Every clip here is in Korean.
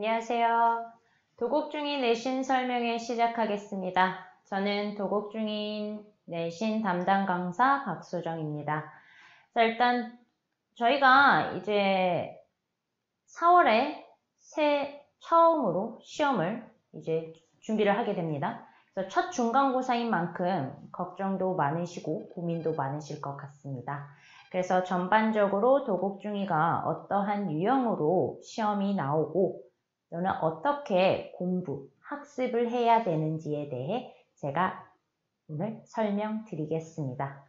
안녕하세요. 도곡중인 내신 설명회 시작하겠습니다. 저는 도곡중인 내신 담당 강사 박소정입니다. 자, 일단 저희가 이제 4월에 처음으로 시험을 이제 준비를 하게 됩니다. 그래서 첫 중간고사인 만큼 걱정도 많으시고 고민도 많으실 것 같습니다. 그래서 전반적으로 도곡중이가 어떠한 유형으로 시험이 나오고 너는 어떻게 학습을 해야 되는지에 대해 제가 오늘 설명드리겠습니다.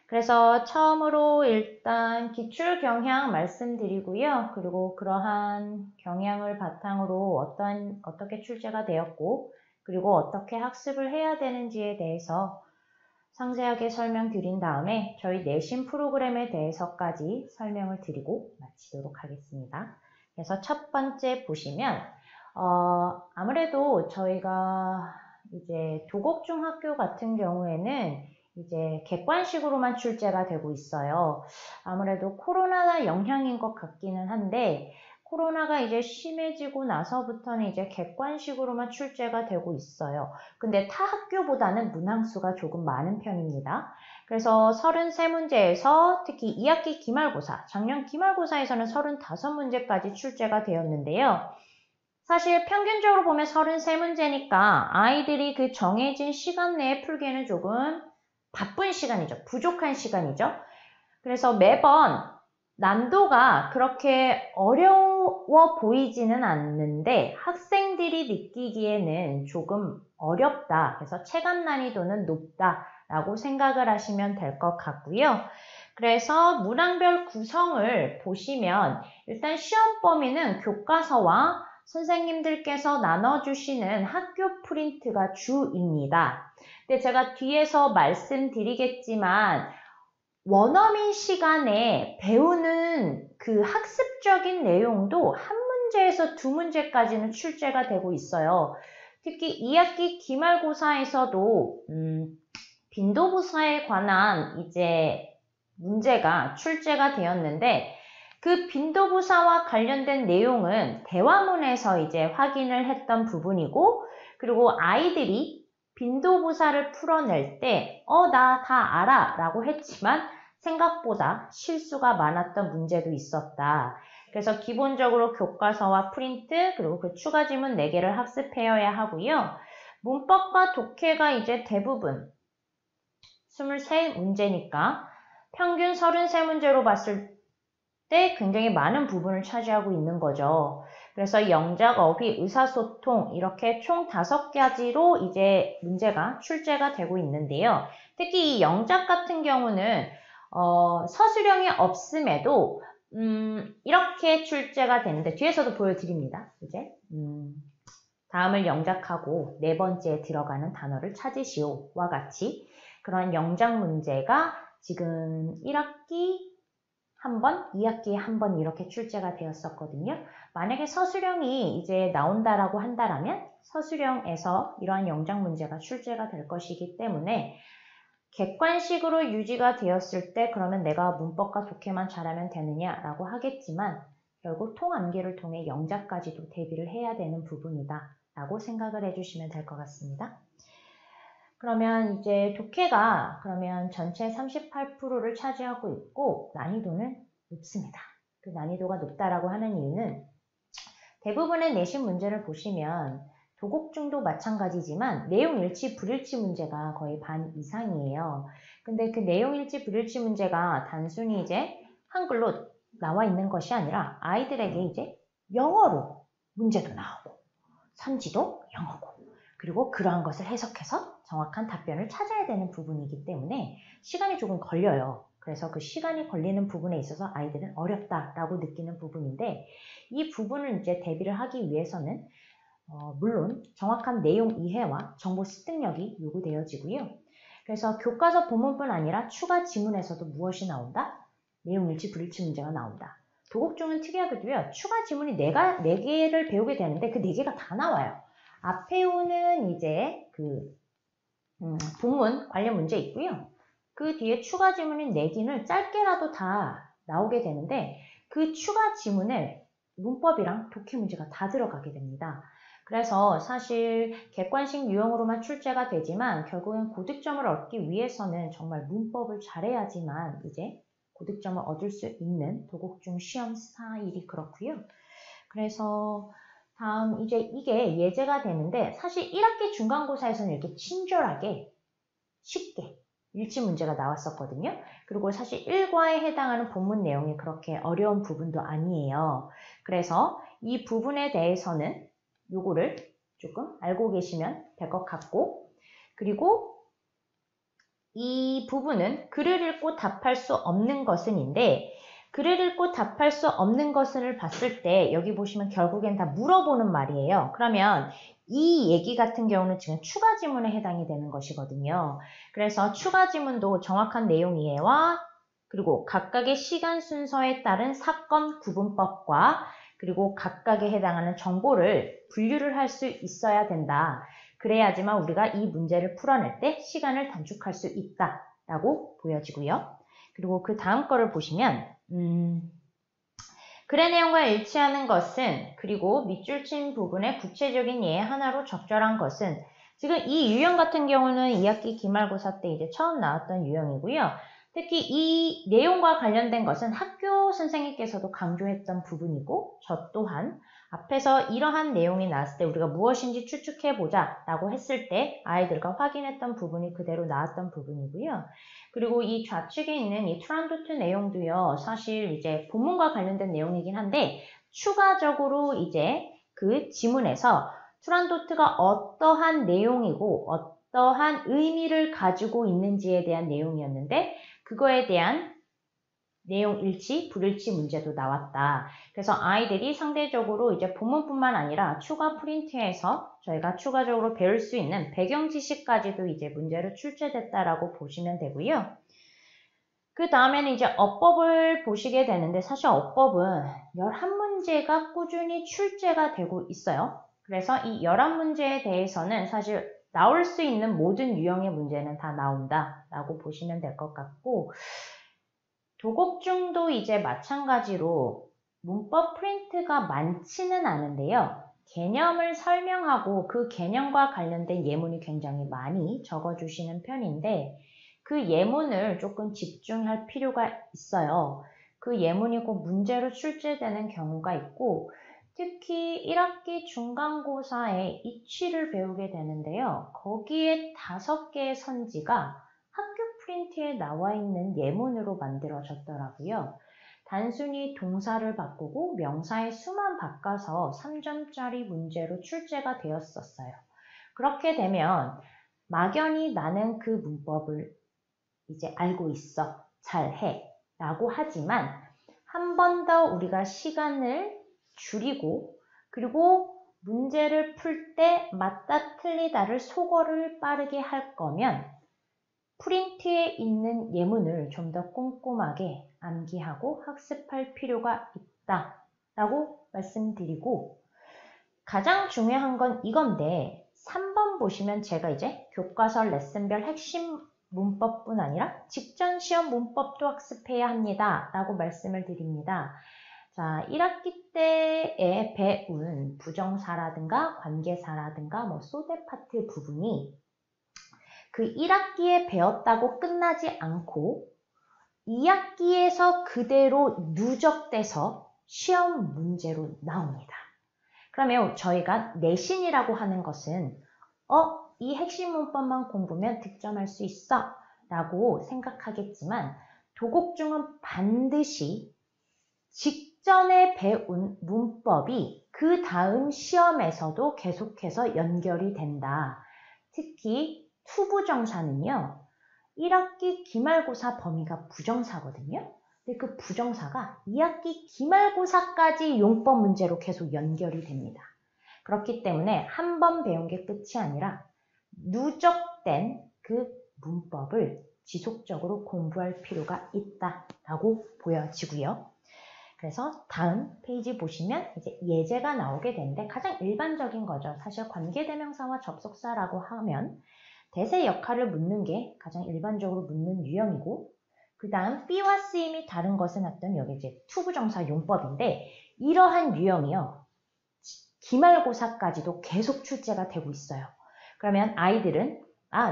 그래서 처음으로 일단 기출 경향 말씀드리고요. 그리고 그러한 경향을 바탕으로 어떻게 출제가 되었고, 그리고 어떻게 학습을 해야 되는지에 대해서 상세하게 설명드린 다음에 저희 내신 프로그램에 대해서까지 설명을 드리고 마치도록 하겠습니다. 그래서 첫 번째 보시면 아무래도 저희가 이제 도곡중학교 같은 경우에는 이제 객관식으로만 출제가 되고 있어요. 아무래도 코로나 영향인 것 같기는 한데 코로나가 이제 심해지고 나서부터는 이제 객관식으로만 출제가 되고 있어요. 근데 타 학교보다는 문항수가 조금 많은 편입니다. 그래서 33문제에서 특히 2학기 기말고사, 작년 기말고사에서는 35문제까지 출제가 되었는데요. 사실 평균적으로 보면 33문제니까 아이들이 그 정해진 시간 내에 풀기에는 조금 바쁜 시간이죠. 부족한 시간이죠. 그래서 매번 난도가 그렇게 어려워 보이지는 않는데 학생들이 느끼기에는 조금 어렵다. 그래서 체감 난이도는 높다라고 생각을 하시면 될 것 같고요. 그래서 문항별 구성을 보시면 일단 시험 범위는 교과서와 선생님들께서 나눠주시는 학교 프린트가 주입니다. 근데 제가 뒤에서 말씀드리겠지만 원어민 시간에 배우는 그 학습적인 내용도 한 문제에서 두 문제까지는 출제가 되고 있어요. 특히 2학기 기말고사에서도 빈도부사에 관한 이제 문제가 출제가 되었는데 그 빈도부사와 관련된 내용은 대화문에서 이제 확인을 했던 부분이고 그리고 아이들이 빈도부사를 풀어낼 때 나 다 알아 라고 했지만 생각보다 실수가 많았던 문제도 있었다. 그래서 기본적으로 교과서와 프린트 그리고 그 추가 지문 4개를 학습해야 하고요. 문법과 독해가 이제 대부분 23문제니까 평균 33문제로 봤을 때 굉장히 많은 부분을 차지하고 있는 거죠. 그래서 영작, 어휘, 의사소통 이렇게 총 5가지로 이제 문제가 출제가 되고 있는데요. 특히 이 영작 같은 경우는 서술형이 없음에도 이렇게 출제가 되는데 뒤에서도 보여드립니다. 이제 다음을 영작하고 4번째에 들어가는 단어를 찾으시오와 같이 그런 영작 문제가 지금 1학기 한 번, 2학기에 한 번 이렇게 출제가 되었었거든요. 만약에 서술형이 이제 나온다라고 한다라면 서술형에서 이러한 영작 문제가 출제가 될 것이기 때문에 객관식으로 유지가 되었을 때 그러면 내가 문법과 독해만 잘하면 되느냐라고 하겠지만 결국 통암기를 통해 영작까지도 대비를 해야 되는 부분이다 라고 생각을 해주시면 될 것 같습니다. 그러면 이제 독해가 그러면 전체 38%를 차지하고 있고 난이도는 높습니다. 그 난이도가 높다라고 하는 이유는 대부분의 내신 문제를 보시면 도곡중도 마찬가지지만 내용 일치 불일치 문제가 거의 반 이상이에요. 근데 그 내용 일치 불일치 문제가 단순히 이제 한글로 나와 있는 것이 아니라 아이들에게 이제 영어로 문제도 나오고 선지도 영어고 그리고 그러한 것을 해석해서 정확한 답변을 찾아야 되는 부분이기 때문에 시간이 조금 걸려요. 그래서 그 시간이 걸리는 부분에 있어서 아이들은 어렵다라고 느끼는 부분인데 이 부분을 이제 대비를 하기 위해서는 물론 정확한 내용 이해와 정보 습득력이 요구되어지고요. 그래서 교과서 본문뿐 아니라 추가 지문에서도 무엇이 나온다? 내용 일치 불일치 문제가 나온다. 도곡중은 특이하게도요. 추가 지문이 4개를 배우게 되는데 그 4개가 다 나와요. 앞에 오는 이제 그 본문 관련 문제 있고요. 그 뒤에 추가 지문인 4개는 짧게라도 다 나오게 되는데 그 추가 지문을 문법이랑 독해 문제가 다 들어가게 됩니다. 그래서 사실 객관식 유형으로만 출제가 되지만 결국엔 고득점을 얻기 위해서는 정말 문법을 잘해야지만 이제 고득점을 얻을 수 있는 도곡중 시험 스타일이 그렇고요. 그래서 다음 이제 이게 예제가 되는데 사실 1학기 중간고사에서는 이렇게 친절하게 쉽게 일치 문제가 나왔었거든요. 그리고 사실 1과에 해당하는 본문 내용이 그렇게 어려운 부분도 아니에요. 그래서 이 부분에 대해서는 요거를 조금 알고 계시면 될 것 같고, 그리고 이 부분은 글을 읽고 답할 수 없는 것은인데, 글을 읽고 답할 수 없는 것을 봤을 때 여기 보시면 결국엔 다 물어보는 말이에요. 그러면 이 얘기 같은 경우는 지금 추가 지문에 해당이 되는 것이거든요. 그래서 추가 지문도 정확한 내용 이해와 그리고 각각의 시간 순서에 따른 사건 구분법과 그리고 각각에 해당하는 정보를 분류를 할 수 있어야 된다. 그래야지만 우리가 이 문제를 풀어낼 때 시간을 단축할 수 있다라고 보여지고요. 그리고 그 다음 거를 보시면 글의 내용과 일치하는 것은 그리고 밑줄 친 부분의 구체적인 예 하나로 적절한 것은 지금 이 유형 같은 경우는 2학기 기말고사 때 이제 처음 나왔던 유형이고요. 특히 이 내용과 관련된 것은 학교 선생님께서도 강조했던 부분이고 저 또한 앞에서 이러한 내용이 나왔을 때 우리가 무엇인지 추측해보자 라고 했을 때 아이들과 확인했던 부분이 그대로 나왔던 부분이고요. 그리고 이 좌측에 있는 이 투란도트 내용도요. 사실 이제 본문과 관련된 내용이긴 한데 추가적으로 이제 그 지문에서 투란도트가 어떠한 내용이고 어떠한 의미를 가지고 있는지에 대한 내용이었는데 그거에 대한 내용 일치, 불일치 문제도 나왔다. 그래서 아이들이 상대적으로 이제 본문뿐만 아니라 추가 프린트에서 저희가 추가적으로 배울 수 있는 배경 지식까지도 이제 문제로 출제됐다라고 보시면 되고요. 그 다음에는 이제 어법을 보시게 되는데 사실 어법은 11문제가 꾸준히 출제가 되고 있어요. 그래서 이 11문제에 대해서는 사실 나올 수 있는 모든 유형의 문제는 다 나온다라고 보시면 될 것 같고 도곡중도 이제 마찬가지로 문법 프린트가 많지는 않은데요. 개념을 설명하고 그 개념과 관련된 예문이 굉장히 많이 적어주시는 편인데 그 예문을 조금 집중할 필요가 있어요. 그 예문이 꼭 문제로 출제되는 경우가 있고 특히 1학기 중간고사에 이치를 배우게 되는데요. 거기에 5개의 선지가 학교 프린트에 나와 있는 예문으로 만들어졌더라고요. 단순히 동사를 바꾸고 명사의 수만 바꿔서 3점짜리 문제로 출제가 되었었어요. 그렇게 되면 막연히 나는 그 문법을 이제 알고 있어, 잘해 라고 하지만 한 번 더 우리가 시간을 줄이고 그리고 문제를 풀 때 맞다 틀리다를 소거를 빠르게 할 거면 프린트에 있는 예문을 좀 더 꼼꼼하게 암기하고 학습할 필요가 있다라고 말씀드리고 가장 중요한 건 이건데 3번 보시면 제가 이제 교과서 레슨별 핵심 문법뿐 아니라 직전 시험 문법도 학습해야 합니다 라고 말씀을 드립니다. 자, 1학기 때에 배운 부정사라든가 관계사라든가 뭐 소대 파트 부분이 그 1학기에 배웠다고 끝나지 않고 2학기에서 그대로 누적돼서 시험 문제로 나옵니다. 그러면 저희가 내신이라고 하는 것은 이 핵심 문법만 공부면 득점할 수 있어 라고 생각하겠지만 도곡중은 반드시 직전에 배운 문법이 그 다음 시험에서도 계속해서 연결이 된다. 특히 투부정사는요. 1학기 기말고사 범위가 부정사거든요. 근데 그 부정사가 2학기 기말고사까지 용법 문제로 계속 연결이 됩니다. 그렇기 때문에 한 번 배운 게 끝이 아니라 누적된 그 문법을 지속적으로 공부할 필요가 있다라고 보여지고요. 그래서 다음 페이지 보시면 이제 예제가 나오게 되는데 가장 일반적인 거죠. 사실 관계대명사와 접속사라고 하면 대세 역할을 묻는 게 가장 일반적으로 묻는 유형이고 그 다음 B와 C임이 다른 것은 어떤 여기 이제 투부정사 용법인데 이러한 유형이요. 기말고사까지도 계속 출제가 되고 있어요. 그러면 아이들은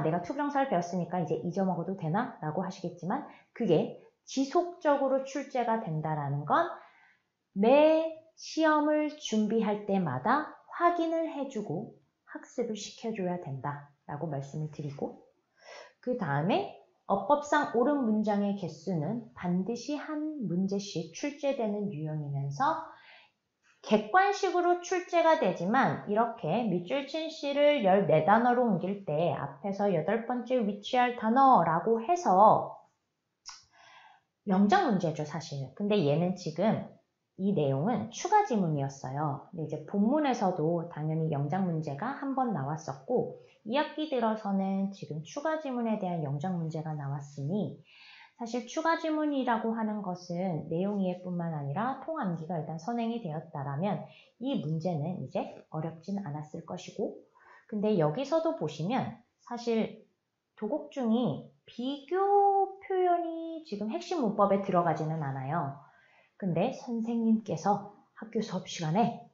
내가 투부정사를 배웠으니까 이제 잊어먹어도 되나? 라고 하시겠지만 그게 지속적으로 출제가 된다라는 건 매 시험을 준비할 때마다 확인을 해주고 학습을 시켜줘야 된다라고 말씀을 드리고 그 다음에 어법상 옳은 문장의 개수는 반드시 한 문제씩 출제되는 유형이면서 객관식으로 출제가 되지만 이렇게 밑줄 친 C를 14단어로 옮길 때 앞에서 8번째 위치할 단어라고 해서 영장 문제죠, 사실. 근데 얘는 지금 이 내용은 추가 지문이었어요. 근데 이제 본문에서도 당연히 영장 문제가 한 번 나왔었고 2학기 들어서는 지금 추가 지문에 대한 영장 문제가 나왔으니 사실 추가 지문이라고 하는 것은 내용 이해뿐만 아니라 통암기가 일단 선행이 되었다라면 이 문제는 이제 어렵진 않았을 것이고 근데 여기서도 보시면 사실 도곡중이 비교 표현이 지금 핵심 문법에 들어가지는 않아요. 근데 선생님께서 학교 수업 시간에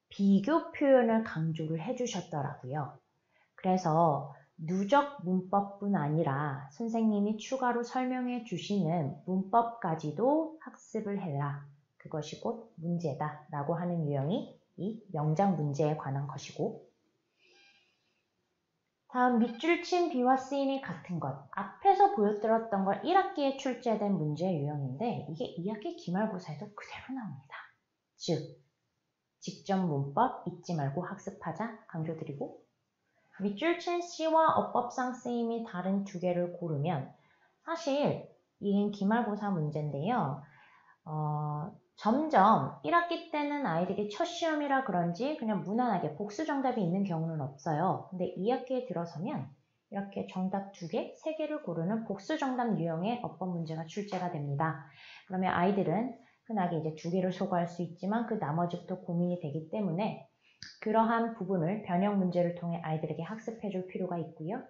비교 표현을 강조를 해주셨더라고요. 그래서 누적 문법뿐 아니라 선생님이 추가로 설명해 주시는 문법까지도 학습을 해라. 그것이 곧 문제다 라고 하는 유형이 이 영장 문제에 관한 것이고 다음 밑줄 친 B와 C임이 같은 것. 앞에서 보여드렸던 걸 1학기에 출제된 문제 유형인데 이게 2학기 기말고사에도 그대로 나옵니다. 즉, 직접 문법 잊지 말고 학습하자 강조드리고 밑줄 친 C와 어법상 쓰임이 다른 두 개를 고르면 사실 이게 기말고사 문제인데요. 점점 1학기 때는 아이들이 첫 시험이라 그런지 그냥 무난하게 복수 정답이 있는 경우는 없어요. 근데 2학기에 들어서면 이렇게 정답 2개, 3개를 고르는 복수 정답 유형의 어법 문제가 출제가 됩니다. 그러면 아이들은 흔하게 이제 2개를 소거할 수 있지만 그 나머지부터 고민이 되기 때문에 그러한 부분을 변형 문제를 통해 아이들에게 학습해 줄 필요가 있고요.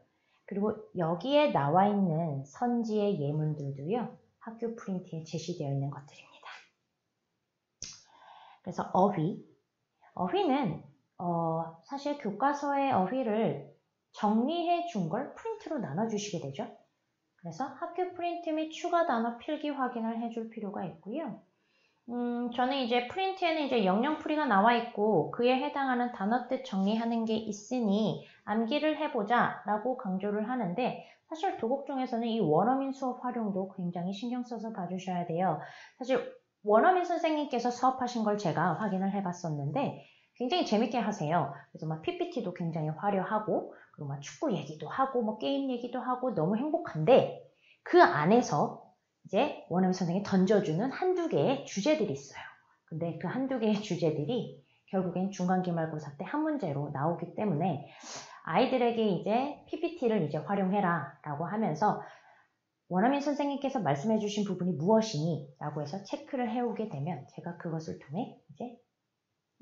그리고 여기에 나와 있는 선지의 예문들도요. 학교 프린트에 제시되어 있는 것들입니다. 그래서 어휘는 사실 교과서의 어휘를 정리해 준 걸 프린트로 나눠주시게 되죠. 그래서 학교 프린트 및 추가 단어 필기 확인을 해줄 필요가 있고요. 저는 이제 프린트에는 이제 영영풀이가 나와 있고 그에 해당하는 단어 뜻 정리하는 게 있으니 암기를 해보자 라고 강조를 하는데 사실 도곡중에서는 이 원어민 수업 활용도 굉장히 신경 써서 봐주셔야 돼요. 사실 원어민 선생님께서 수업하신 걸 제가 확인을 해봤었는데 굉장히 재밌게 하세요. 그래서 막 PPT도 굉장히 화려하고 그리고 막 축구 얘기도 하고 뭐 게임 얘기도 하고 너무 행복한데 그 안에서 이제 원어민 선생님이 던져주는 한두 개의 주제들이 있어요. 근데 그 한두 개의 주제들이 결국엔 중간 기말고사 때 한 문제로 나오기 때문에 아이들에게 이제 PPT를 이제 활용해라 라고 하면서 원어민 선생님께서 말씀해 주신 부분이 무엇이니? 라고 해서 체크를 해오게 되면 제가 그것을 통해 이제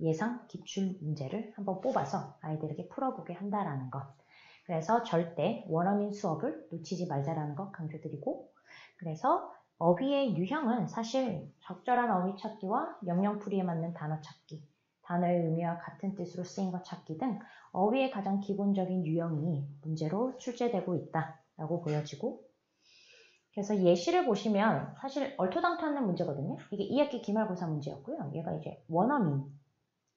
예상 기출 문제를 한번 뽑아서 아이들에게 풀어보게 한다라는 것. 그래서 절대 원어민 수업을 놓치지 말자라는 것 강조드리고 그래서 어휘의 유형은 사실 적절한 어휘 찾기와 영영풀이에 맞는 단어 찾기, 단어의 의미와 같은 뜻으로 쓰인 것 찾기 등 어휘의 가장 기본적인 유형이 문제로 출제되고 있다라고 보여지고 그래서 예시를 보시면 사실 얼토당토하는 문제거든요. 이게 2학기 기말고사 문제였고요. 얘가 이제 원어민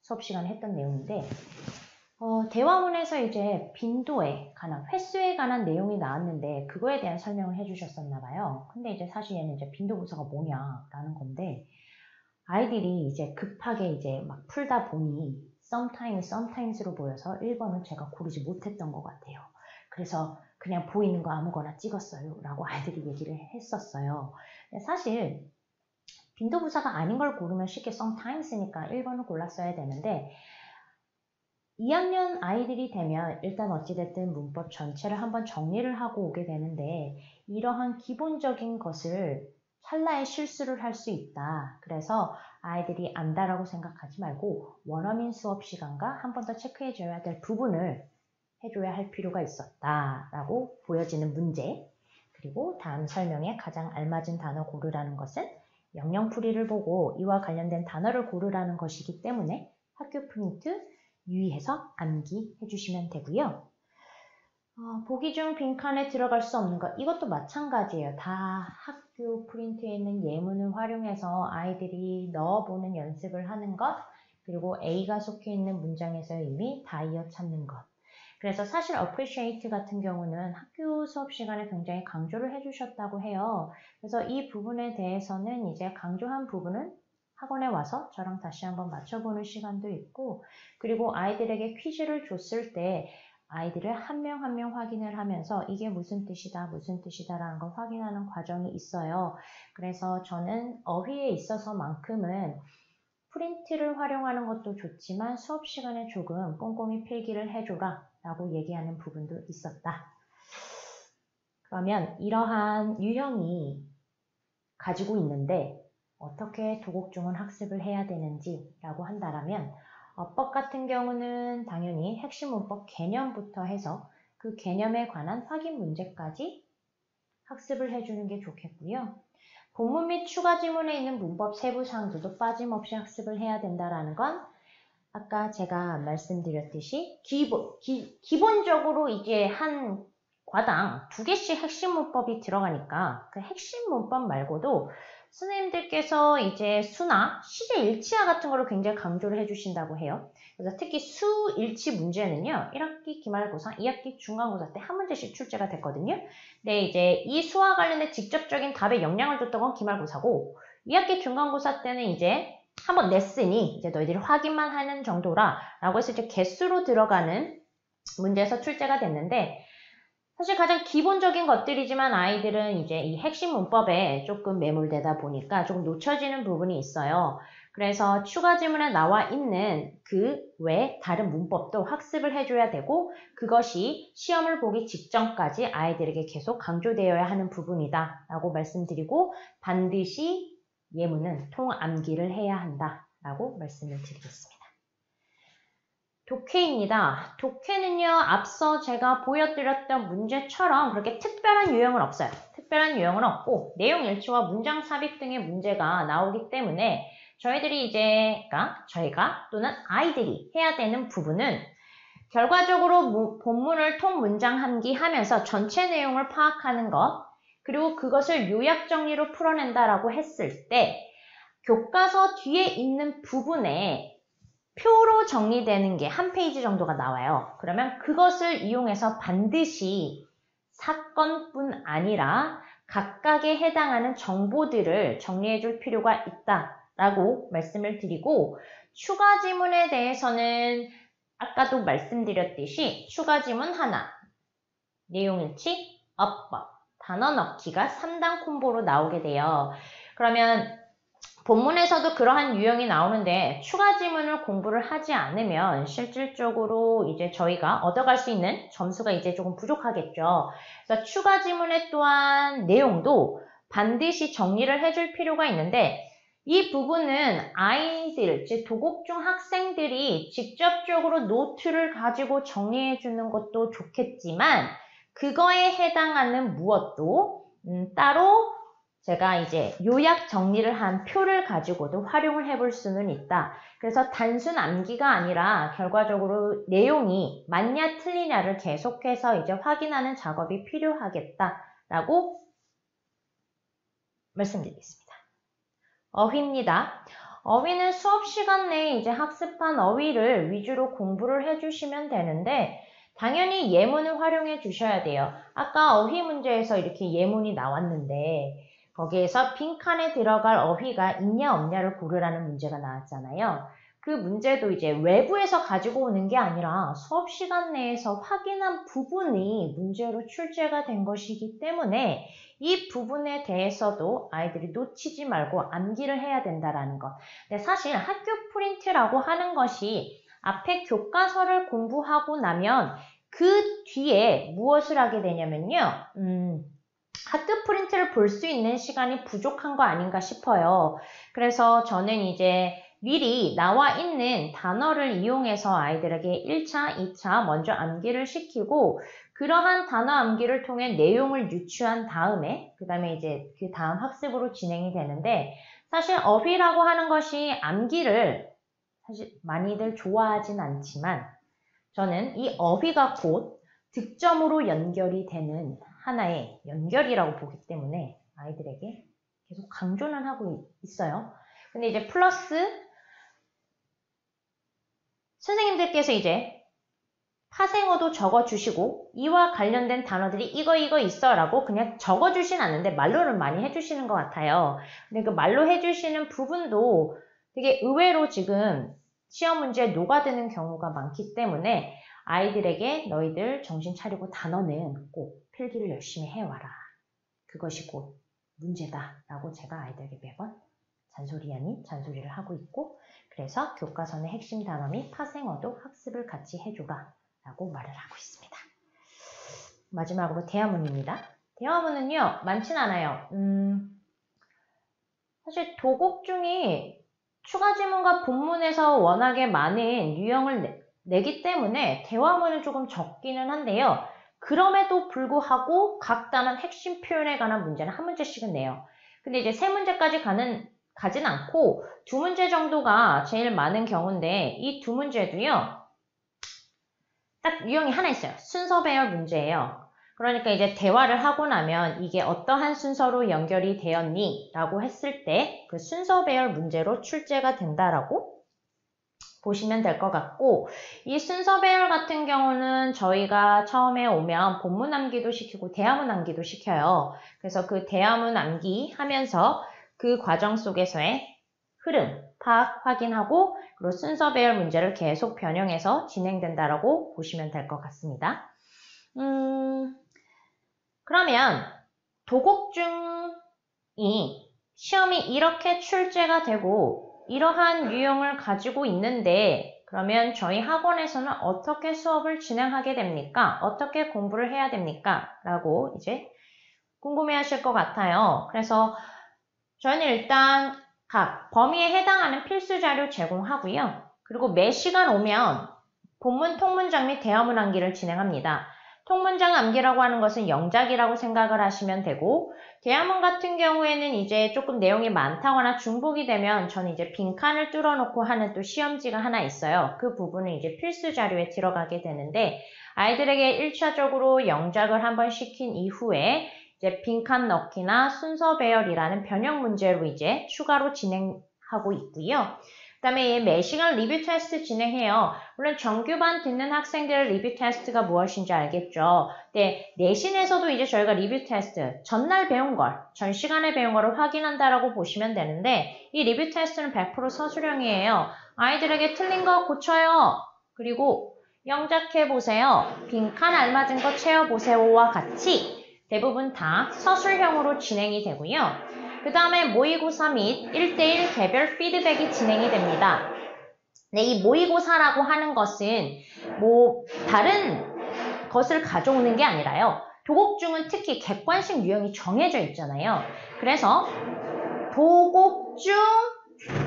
수업 시간에 했던 내용인데 대화문에서 이제 빈도에 관한, 횟수에 관한 내용이 나왔는데 그거에 대한 설명을 해주셨었나 봐요. 근데 이제 사실 얘는 이제 빈도부사가 뭐냐라는 건데 아이들이 이제 급하게 이제 막 풀다 보니 sometimes로 보여서 1번은 제가 고르지 못했던 것 같아요. 그래서 그냥 보이는 거 아무거나 찍었어요 라고 아이들이 얘기를 했었어요. 사실 빈도부사가 아닌 걸 고르면 쉽게 sometimes니까 1번을 골랐어야 되는데 2학년 아이들이 되면 일단 어찌됐든 문법 전체를 한번 정리를 하고 오게 되는데 이러한 기본적인 것을 찰나의 실수를 할 수 있다. 그래서 아이들이 안다라고 생각하지 말고 원어민 수업 시간과 한 번 더 체크해줘야 될 부분을 해줘야 할 필요가 있었다라고 보여지는 문제. 그리고 다음 설명에 가장 알맞은 단어 고르라는 것은 영영풀이를 보고 이와 관련된 단어를 고르라는 것이기 때문에 학교 프린트 유의해서 암기해 주시면 되고요. 보기 중 빈칸에 들어갈 수 없는 것, 이것도 마찬가지예요. 다 학교 프린트에 있는 예문을 활용해서 아이들이 넣어보는 연습을 하는 것, 그리고 A가 속해 있는 문장에서의 의미 다이어 찾는 것. 그래서 사실 appreciate 같은 경우는 학교 수업 시간에 굉장히 강조를 해주셨다고 해요. 그래서 이 부분에 대해서는 이제 강조한 부분은 학원에 와서 저랑 다시 한번 맞춰보는 시간도 있고, 그리고 아이들에게 퀴즈를 줬을 때 아이들을 한 명 한 명 확인을 하면서 이게 무슨 뜻이다 라는 걸 확인하는 과정이 있어요. 그래서 저는 어휘에 있어서만큼은 프린트를 활용하는 것도 좋지만 수업 시간에 조금 꼼꼼히 필기를 해줘라 라고 얘기하는 부분도 있었다. 그러면 이러한 유형이 가지고 있는데 어떻게 도곡중은 학습을 해야 되는지 라고 한다면 어법 같은 경우는 당연히 핵심 문법 개념부터 해서 그 개념에 관한 확인 문제까지 학습을 해주는 게 좋겠고요. 본문 및 추가 지문에 있는 문법 세부 사항들도 빠짐없이 학습을 해야 된다는 건 아까 제가 말씀드렸듯이 기본적으로 이제 한 과당 2개씩 핵심 문법이 들어가니까 그 핵심 문법 말고도 선생님들께서 이제 수나 시제 일치화 같은 거를 굉장히 강조를 해주신다고 해요. 그래서 특히 수 일치 문제는요, 1학기 기말고사, 2학기 중간고사 때 한 문제씩 출제가 됐거든요. 근데 이제 이 수와 관련된 직접적인 답에 영향을 줬던 건 기말고사고, 2학기 중간고사 때는 이제 한번 냈으니 이제 너희들이 확인만 하는 정도라 라고 해서 이제 개수로 들어가는 문제에서 출제가 됐는데, 사실 가장 기본적인 것들이지만 아이들은 이제 이 핵심 문법에 조금 매몰되다 보니까 조금 놓쳐지는 부분이 있어요. 그래서 추가 지문에 나와 있는 그 외 다른 문법도 학습을 해줘야 되고, 그것이 시험을 보기 직전까지 아이들에게 계속 강조되어야 하는 부분이다 라고 말씀드리고, 반드시 예문은 통암기를 해야 한다 라고 말씀을 드리겠습니다. 독해입니다. 독해는요, 앞서 제가 보여드렸던 문제처럼 그렇게 특별한 유형은 없어요. 특별한 유형은 없고 내용 일치와 문장 삽입 등의 문제가 나오기 때문에 저희들이 이제, 저희가 또는 아이들이 해야 되는 부분은 결과적으로 본문을 통문장 암기하면서 전체 내용을 파악하는 것, 그리고 그것을 요약 정리로 풀어낸다라고 했을 때 교과서 뒤에 있는 부분에 표로 정리되는 게 한 페이지 정도가 나와요. 그러면 그것을 이용해서 반드시 사건뿐 아니라 각각에 해당하는 정보들을 정리해 줄 필요가 있다라고 말씀을 드리고, 추가 지문에 대해서는 아까도 말씀드렸듯이 추가 지문 하나, 내용일치, 어법, 단어 넣기가 3단 콤보로 나오게 돼요. 그러면 본문에서도 그러한 유형이 나오는데 추가 지문을 공부를 하지 않으면 실질적으로 이제 저희가 얻어갈 수 있는 점수가 이제 조금 부족하겠죠. 그래서 추가 지문에 또한 내용도 반드시 정리를 해줄 필요가 있는데, 이 부분은 아이들, 즉 도곡중 학생들이 직접적으로 노트를 가지고 정리해 주는 것도 좋겠지만 그거에 해당하는 무엇도 따로 제가 이제 요약 정리를 한 표를 가지고도 활용을 해볼 수는 있다. 그래서 단순 암기가 아니라 결과적으로 내용이 맞냐 틀리냐를 계속해서 이제 확인하는 작업이 필요하겠다라고 말씀드리겠습니다. 어휘입니다. 어휘는 수업 시간 내에 이제 학습한 어휘를 위주로 공부를 해주시면 되는데 당연히 예문을 활용해 주셔야 돼요. 아까 어휘 문제에서 이렇게 예문이 나왔는데 거기에서 빈칸에 들어갈 어휘가 있냐 없냐를 고르라는 문제가 나왔잖아요. 그 문제도 이제 외부에서 가지고 오는 게 아니라 수업 시간 내에서 확인한 부분이 문제로 출제가 된 것이기 때문에 이 부분에 대해서도 아이들이 놓치지 말고 암기를 해야 된다는 것. 근데 사실 학교 프린트라고 하는 것이 앞에 교과서를 공부하고 나면 그 뒤에 무엇을 하게 되냐면요. 학교 프린트를 볼 수 있는 시간이 부족한 거 아닌가 싶어요. 그래서 저는 이제 미리 나와 있는 단어를 이용해서 아이들에게 1차, 2차 먼저 암기를 시키고 그러한 단어 암기를 통해 내용을 유추한 다음에 그 다음에 이제 그 다음 학습으로 진행이 되는데 사실 어휘라고 하는 것이 암기를 사실 많이들 좋아하진 않지만 저는 이 어휘가 곧 득점으로 연결이 되는 하나의 연결이라고 보기 때문에 아이들에게 계속 강조는 하고 있어요. 근데 이제 플러스 선생님들께서 이제 파생어도 적어주시고 이와 관련된 단어들이 이거 있어 라고 그냥 적어주진 않는데 말로는 많이 해주시는 것 같아요. 근데 그 말로 해주시는 부분도 되게 의외로 지금 시험 문제에 녹아드는 경우가 많기 때문에 아이들에게 너희들 정신 차리고 단어는 꼭 필기를 열심히 해와라. 그것이 곧 문제다 라고 제가 아이들에게 매번 잔소리 아닌 잔소리를 하고 있고 그래서 교과서의 핵심 단어 및 파생어도 학습을 같이 해줘라 라고 말을 하고 있습니다. 마지막으로 대화문입니다. 대화문은요 많진 않아요. 사실 도곡 중이 추가 지문과 본문에서 워낙에 많은 유형을 내기 때문에 대화문은 조금 적기는 한데요. 그럼에도 불구하고 각 단원 핵심 표현에 관한 문제는 한 문제씩은 내요. 근데 이제 세 문제까지 가진 않고 두 문제 정도가 제일 많은 경우인데 이 두 문제도요. 딱 유형이 하나 있어요. 순서 배열 문제예요. 그러니까 이제 대화를 하고 나면 이게 어떠한 순서로 연결이 되었니? 라고 했을 때 그 순서 배열 문제로 출제가 된다라고 보시면 될 것 같고 이 순서 배열 같은 경우는 저희가 처음에 오면 본문 암기도 시키고 대화문 암기도 시켜요. 그래서 그 대화문 암기 하면서 그 과정 속에서의 흐름, 파악, 확인하고 그리고 순서 배열 문제를 계속 변형해서 진행된다라고 보시면 될 것 같습니다. 그러면 도곡중이 시험이 이렇게 출제가 되고 이러한 유형을 가지고 있는데 그러면 저희 학원에서는 어떻게 수업을 진행하게 됩니까? 어떻게 공부를 해야 됩니까? 라고 이제 궁금해 하실 것 같아요. 그래서 저희는 일단 각 범위에 해당하는 필수 자료 제공하고요. 그리고 매 시간 오면 본문 통문장 및 대화문 암기를 진행합니다. 통문장 암기라고 하는 것은 영작이라고 생각을 하시면 되고 대화문 같은 경우에는 이제 조금 내용이 많다거나 중복이 되면 저는 이제 빈칸을 뚫어놓고 하는 또 시험지가 하나 있어요. 그 부분은 이제 필수 자료에 들어가게 되는데 아이들에게 1차적으로 영작을 한번 시킨 이후에 이제 빈칸 넣기나 순서 배열이라는 변형 문제로 이제 추가로 진행하고 있고요. 그 다음에 매 시간 리뷰 테스트 진행해요. 물론 정규반 듣는 학생들의 리뷰 테스트가 무엇인지 알겠죠. 네, 내신에서도 이제 저희가 리뷰 테스트, 전날 배운 걸, 전 시간에 배운 거를 확인한다라고 보시면 되는데 이 리뷰 테스트는 100% 서술형이에요. 아이들에게 틀린 거 고쳐요. 그리고 영작해보세요. 빈칸 알맞은 거 채워보세요와 같이 대부분 다 서술형으로 진행이 되고요. 그 다음에 모의고사 및 1대1 개별 피드백이 진행이 됩니다. 네, 이 모의고사라고 하는 것은 뭐 다른 것을 가져오는 게 아니라요. 도곡중은 특히 객관식 유형이 정해져 있잖아요. 그래서 도곡중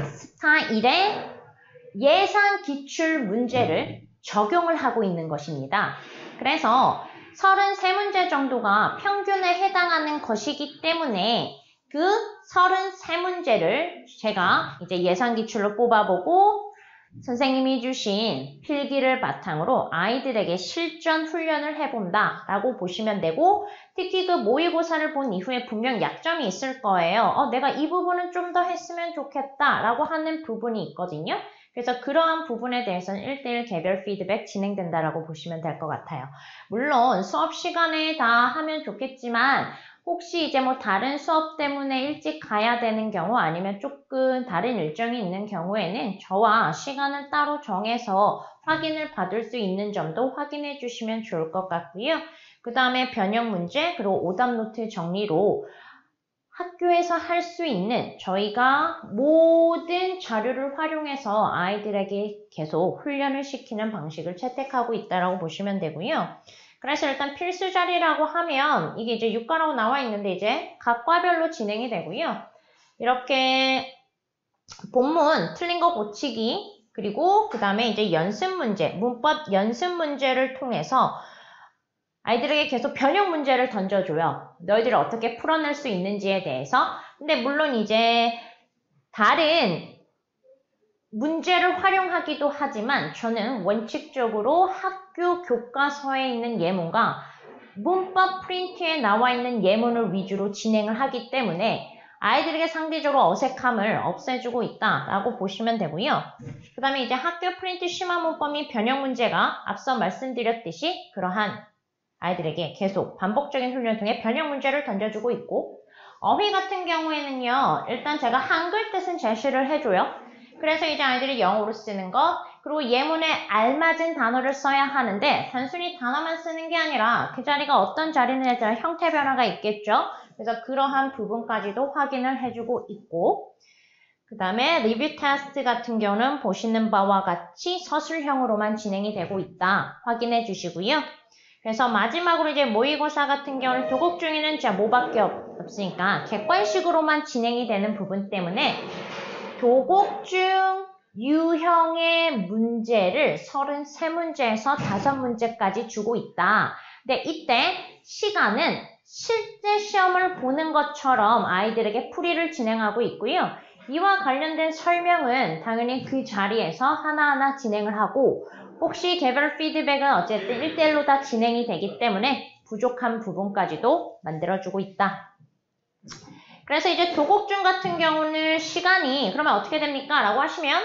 스타일의 예상 기출 문제를 적용을 하고 있는 것입니다. 그래서 33문제 정도가 평균에 해당하는 것이기 때문에 그 33문제를 제가 이제 예상 기출로 뽑아보고 선생님이 주신 필기를 바탕으로 아이들에게 실전 훈련을 해본다 라고 보시면 되고 특히 그 모의고사를 본 이후에 분명 약점이 있을 거예요. 내가 이 부분은 좀 더 했으면 좋겠다 라고 하는 부분이 있거든요. 그래서 그러한 부분에 대해서는 1대1 개별 피드백 진행된다라고 보시면 될 것 같아요. 물론 수업 시간에 다 하면 좋겠지만 혹시 이제 뭐 다른 수업 때문에 일찍 가야 되는 경우 아니면 조금 다른 일정이 있는 경우에는 저와 시간을 따로 정해서 확인을 받을 수 있는 점도 확인해 주시면 좋을 것 같고요. 그 다음에 변형 문제 그리고 오답 노트 정리로 학교에서 할 수 있는 저희가 모든 자료를 활용해서 아이들에게 계속 훈련을 시키는 방식을 채택하고 있다고 보시면 되고요. 그래서 일단 필수 자리라고 하면 이게 이제 6과라고 나와 있는데 이제 각 과별로 진행이 되고요. 이렇게 본문 틀린 거 고치기 그리고 그 다음에 이제 연습 문제, 문법 연습 문제를 통해서 아이들에게 계속 변형 문제를 던져줘요. 너희들이 어떻게 풀어낼 수 있는지에 대해서. 근데 물론 이제 다른 문제를 활용하기도 하지만 저는 원칙적으로 학교 교과서에 있는 예문과 문법 프린트에 나와 있는 예문을 위주로 진행을 하기 때문에 아이들에게 상대적으로 어색함을 없애주고 있다라고 보시면 되고요. 그 다음에 이제 학교 프린트 심화 문법 및 변형 문제가 앞서 말씀드렸듯이 그러한 아이들에게 계속 반복적인 훈련을 통해 변형 문제를 던져주고 있고, 어휘 같은 경우에는요, 일단 제가 한글 뜻은 제시를 해줘요. 그래서 이제 아이들이 영어로 쓰는 것, 그리고 예문에 알맞은 단어를 써야 하는데 단순히 단어만 쓰는 게 아니라 그 자리가 어떤 자리냐에 따라 형태 변화가 있겠죠. 그래서 그러한 부분까지도 확인을 해주고 있고, 그 다음에 리뷰 테스트 같은 경우는 보시는 바와 같이 서술형으로만 진행이 되고 있다 확인해 주시고요. 그래서 마지막으로 이제 모의고사 같은 경우는 도곡 중에는 진짜 뭐밖에 없으니까 객관식으로만 진행이 되는 부분 때문에 도곡 중 유형의 문제를 33문제에서 5문제까지 주고 있다. 근데 이때 시간은 실제 시험을 보는 것처럼 아이들에게 풀이를 진행하고 있고요. 이와 관련된 설명은 당연히 그 자리에서 하나하나 진행을 하고, 혹시 개별 피드백은 어쨌든 1대1로 다 진행이 되기 때문에 부족한 부분까지도 만들어주고 있다. 그래서 이제 도곡중 같은 경우는 시간이 그러면 어떻게 됩니까? 라고 하시면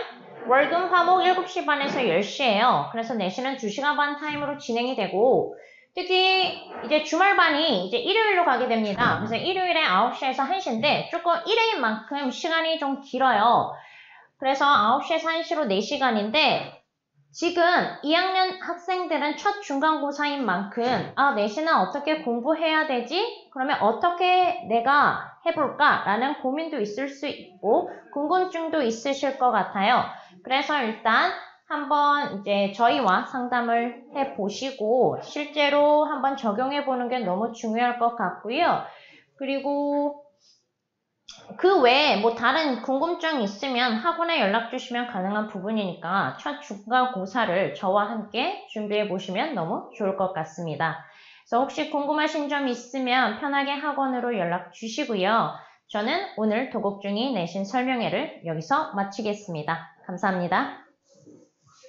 월금 화목 7시 반에서 10시예요. 그래서 내신은 2시간 반 타임으로 진행이 되고, 특히 이제 주말반이 이제 일요일로 가게 됩니다. 그래서 일요일에 9시에서 1시인데 조금 일요일만큼 시간이 좀 길어요. 그래서 9시에서 1시로 4시간인데 지금 2학년 학생들은 첫 중간고사인 만큼 내신은 어떻게 공부해야 되지? 그러면 어떻게 내가 해볼까? 라는 고민도 있을 수 있고 궁금증도 있으실 것 같아요. 그래서 일단 한번 이제 저희와 상담을 해보시고 실제로 한번 적용해보는 게 너무 중요할 것 같고요. 그리고 그 외에 뭐 다른 궁금증 있으면 학원에 연락 주시면 가능한 부분이니까 첫 중간고사를 저와 함께 준비해 보시면 너무 좋을 것 같습니다. 그래서 혹시 궁금하신 점 있으면 편하게 학원으로 연락 주시고요. 저는 오늘 도곡중이 내신 설명회를 여기서 마치겠습니다. 감사합니다.